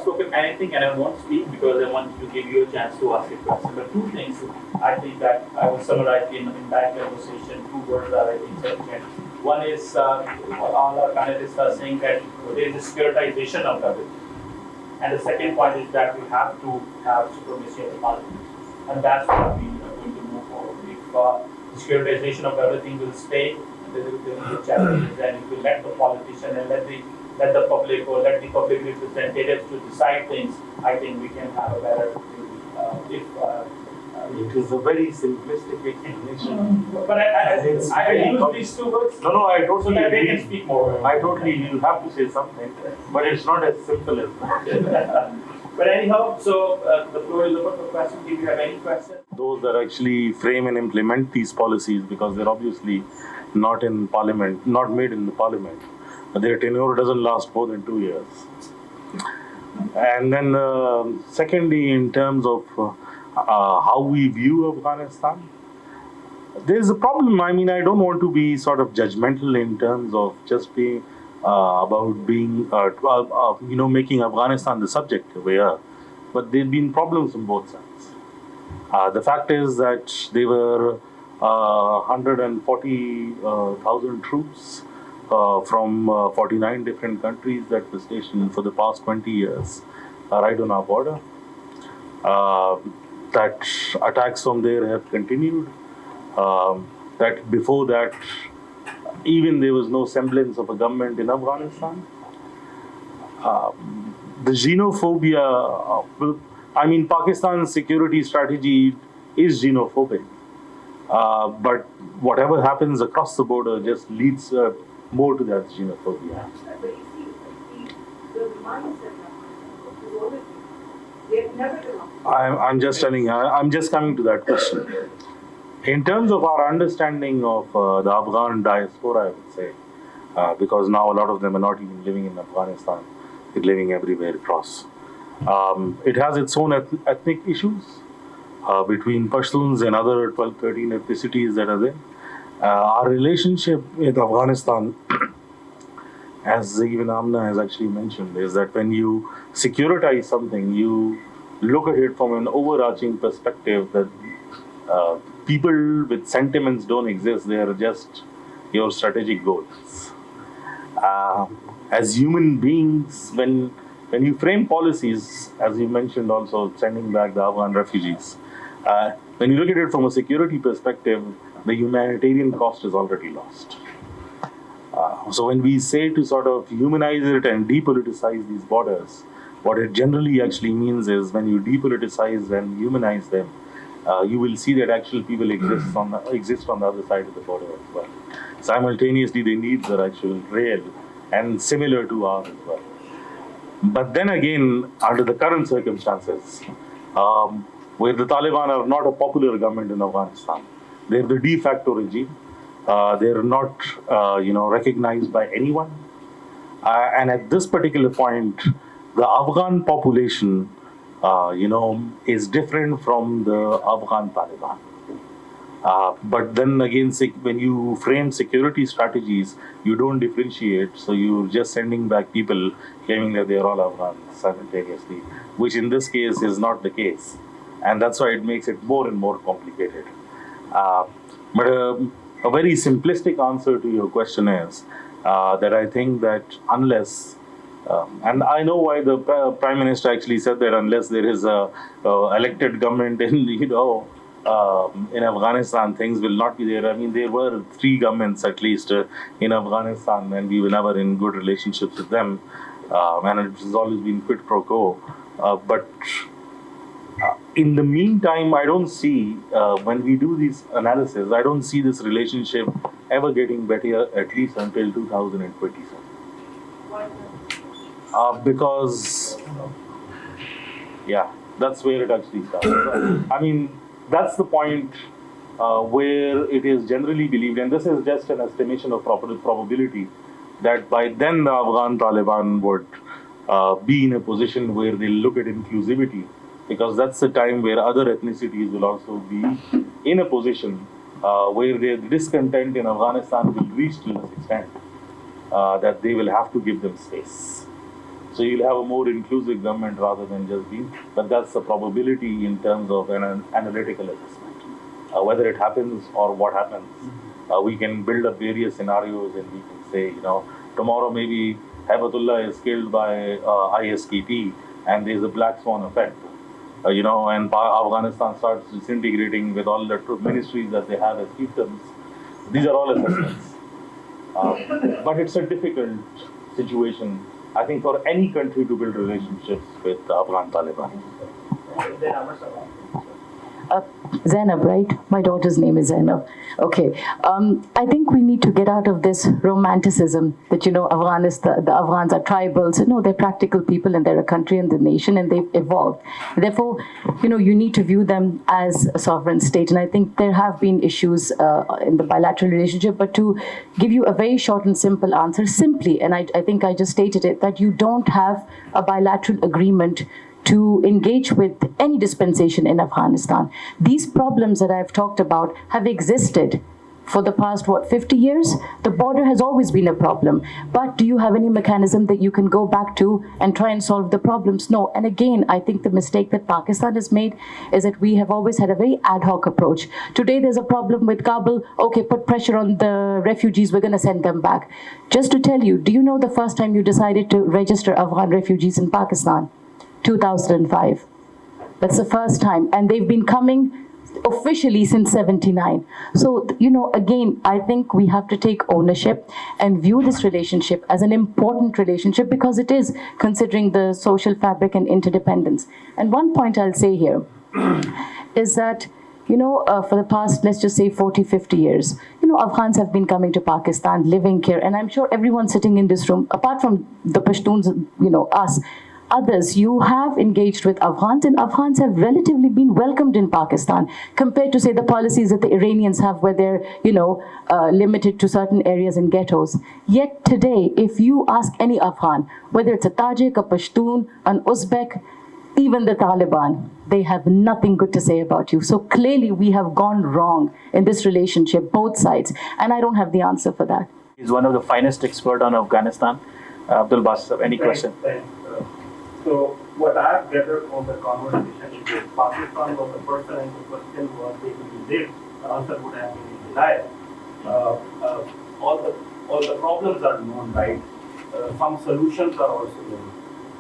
spoken anything and I won't speak because I want to give you a chance to ask a question. But two things I think that I will summarize in that conversation. Two words are I think significant. One is all our panelists are saying that there is a securitization of everything. And the second point is that we have to have supremacy of the parliament. And that's what we are going to move forward. If securitization of everything will stay, there will be challenges, and if we let the politician and let the public or let the public representatives to decide things, I think we can have a better. It is a very simplistic explanation. But I use these two words. No, I totally so that agree. They can speak more. I totally, you have to say something, but it's not as simple as that. But anyhow, so the floor is open for questions. If you have any questions. Those that actually frame and implement these policies, because they're obviously not in parliament, not made in the parliament, their tenure doesn't last more than 2 years. And then secondly, in terms of how we view Afghanistan, there's a problem. I mean, I don't want to be sort of judgmental in terms of just being about being, making Afghanistan the subject we are. But there have been problems on both sides. The fact is that there were 140,000 troops from 49 different countries that were stationed for the past 20 years right on our border. That attacks from there have continued. That before that, even there was no semblance of a government in Afghanistan. The xenophobia, Pakistan's security strategy is xenophobic. But whatever happens across the border just leads more to that xenophobia. But you see, the mindset of all of you, they've never belonged. I'm just telling you, I'm just coming to that question. In terms of our understanding of the Afghan diaspora, I would say, because now a lot of them are not even living in Afghanistan, they're living everywhere across. It has its own ethnic issues between Pashtuns and other 12, 13 ethnicities that are there. Our relationship with Afghanistan, as even Amna has actually mentioned, is that when you securitize something, you look at it from an overarching perspective that people with sentiments don't exist, they are just your strategic goals. As human beings, when you frame policies, as you mentioned also, sending back the Afghan refugees, when you look at it from a security perspective, the humanitarian cost is already lost. So when we say to sort of humanize it and depoliticize these borders, what it generally actually means is when you depoliticize and humanize them, you will see that actual people exist on the other side of the border as well. Simultaneously, their needs are actually real and similar to ours as well. But then again, under the current circumstances, where the Taliban are not a popular government in Afghanistan, they're the de facto regime. They're not, recognized by anyone. And at this particular point, the Afghan population, is different from the Afghan Taliban. But then again, when you frame security strategies, you don't differentiate. So you're just sending back people claiming that they're all Afghans simultaneously, which in this case is not the case. And that's why it makes it more and more complicated. But a very simplistic answer to your question is that I think that unless, and I know why the Prime Minister actually said that unless there is a elected government in Afghanistan, things will not be there. I mean, there were 3 governments at least in Afghanistan, and we were never in good relationships with them, and it has always been quid pro quo. But in the meantime, I don't see, when we do this analysis, I don't see this relationship ever getting better, at least until 2027. Because, that's where it actually starts. I mean, that's the point where it is generally believed, and this is just an estimation of probability, that by then the Afghan Taliban would be in a position where they look at inclusivity, because that's the time where other ethnicities will also be in a position where their discontent in Afghanistan will reach to this extent that they will have to give them space. So you'll have a more inclusive government rather than just being, but that's the probability in terms of an analytical assessment. Whether it happens or what happens, we can build up various scenarios and we can say, tomorrow maybe Haibatullah is killed by ISKP and there's a black swan effect. And Afghanistan starts disintegrating with all the ministries that they have as fiefdoms. These are all assessments. But it's a difficult situation, I think, for any country to build relationships with Afghan Taliban. Zainab, right? My daughter's name is Zainab. Okay. I think we need to get out of this romanticism that, Afghanistan, the Afghans are tribals. No, they're practical people and they're a country and the nation and they've evolved. Therefore, you need to view them as a sovereign state. And I think there have been issues in the bilateral relationship, but to give you a very short and simple answer, simply, and I think I just stated it, that you don't have a bilateral agreement to engage with any dispensation in Afghanistan. These problems that I've talked about have existed for the past, 50 years? The border has always been a problem. But do you have any mechanism that you can go back to and try and solve the problems? No. And again, I think the mistake that Pakistan has made is that we have always had a very ad hoc approach. Today there's a problem with Kabul. Okay, put pressure on the refugees, we're going to send them back. Just to tell you, do you know the first time you decided to register Afghan refugees in Pakistan? 2005. That's the first time. And they've been coming officially since 79. So, again, I think we have to take ownership and view this relationship as an important relationship because it is, considering the social fabric and interdependence. And one point I'll say here is that, for the past, let's just say 40, 50 years, Afghans have been coming to Pakistan, living here. And I'm sure everyone sitting in this room, apart from the Pashtuns, us, others, you have engaged with Afghans, and Afghans have relatively been welcomed in Pakistan compared to, say, the policies that the Iranians have where they're, limited to certain areas and ghettos. Yet today, if you ask any Afghan, whether it's a Tajik, a Pashtun, an Uzbek, even the Taliban, they have nothing good to say about you. So clearly we have gone wrong in this relationship, both sides, and I don't have the answer for that. He's one of the finest experts on Afghanistan. Abdul Basit, any question? Thanks. So what I've gathered from the conversation is that Pakistan was the person and the question was able to live, the answer would have been in denial. All the problems are known, right? Some solutions are also known.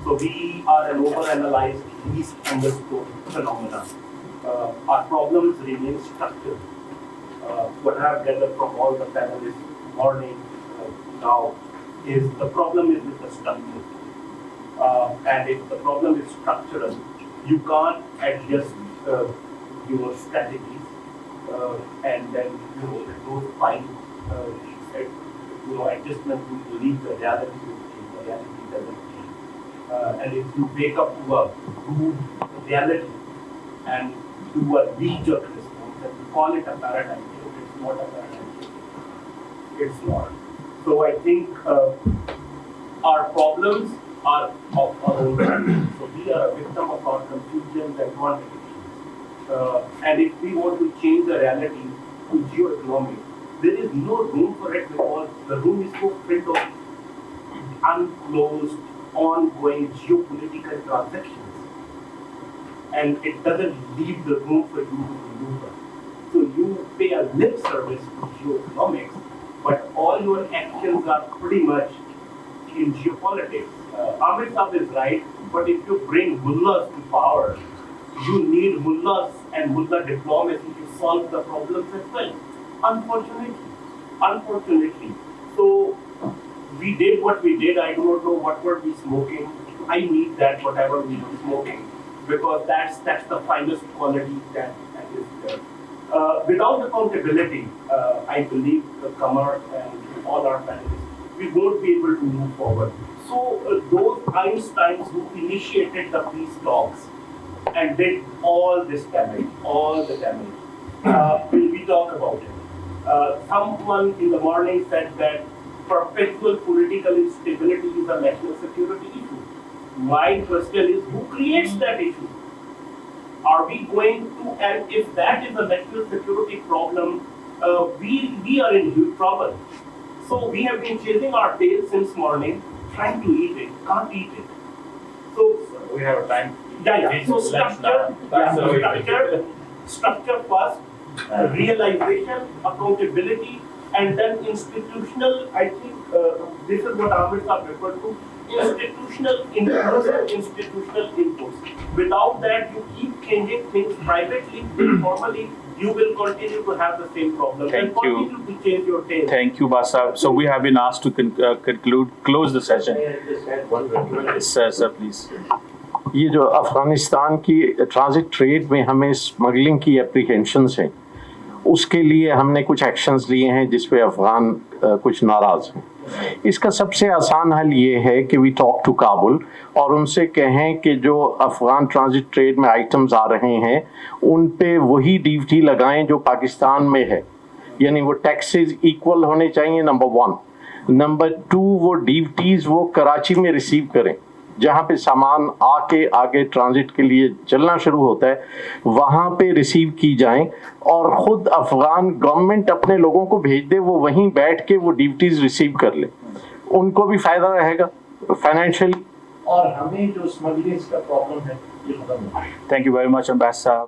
So we are an overanalyzed, least understood phenomenon. Our problems remain structured. What I've gathered from all the panelists morning now is the problem is with the structure. And if the problem is structural, you can't adjust your strategies and then those fine adjustments will leave the reality will change. The reality doesn't change. And if you wake up to a new reality and do a knee-jerk response and you call it a paradigm shift, it's not a paradigm shift. It's not. So I think our problems are of our own country. So we are a victim of our confusions and contradictions. And if we want to change the reality to geoeconomics, there is no room for it because the room is so filled of unclosed, ongoing geopolitical transactions. And it doesn't leave the room for you to maneuver. So you pay a lip service to geoeconomics, but all your actions are pretty much in geopolitics. Ahmed Saab is right, but if you bring mullahs to power, you need mullahs and mullah diplomacy to solve the problems as well. Unfortunately. So we did what we did. I do not know what were we smoking. I need that whatever we were smoking because that's the finest quality that is there. Without accountability, I believe the Qamar and all our panelists, we won't be able to move forward. So those Einsteins who initiated the peace talks and did all this damage, all the damage, will we talk about it? Someone in the morning said that perpetual political instability is a national security issue. My question is, who creates that issue? Are we going to, and if that is a national security problem, we are in huge trouble. So we have been chasing our tail since morning, trying to eat it, can't eat it. we have a time. So structure first, realization, accountability, and then institutional. I think this is what Ahmed Saab referred to. Institutional influence and institutional inputs. Without that, you keep changing things privately, informally. You will continue to have the same problem. Thank and you. continue to change your taste. Thank you, Basa. So we have been asked to close the session. Sir, please. ये जो अफ़गानिस्तान की transit trade में हमें smuggling की apprehensions हैं, उसके लिए हमने कुछ एक्शंस लिए हैं जिस पे अफ़गान कुछ नाराज़ हैं। इसका सबसे आसान हल ये है कि वी टॉक टू काबुल और उनसे कहें कि जो अफ़गान ट्रांजिट ट्रेड में आइटम्स आ रहे हैं उन पे वही ड्यूटी लगाएं जो पाकिस्तान में है, यानी वो टैक्सेस इक्वल होने चाहिए, नंबर 1। नंबर 2, वो ड्यूटीज़ वो कराची में रिसीव करें, जहाँ पे सामान आके आगे ट्रांजिट के लिए चलना शुरू होता है वहाँ पे रिसीव की जाएं और ख़ुद अफ़गान गवर्नमेंट अपने लोगों को भेज दे, वो वहीं बैठ के वो ड्यूटीज़ रिसीव कर ले, उनको भी फ़ायदा रहेगा फाइनेंशियली और हमें जो स्मगलिंग का प्रॉब्लम है ये खत्म हो। Thank you very much, Ambassador.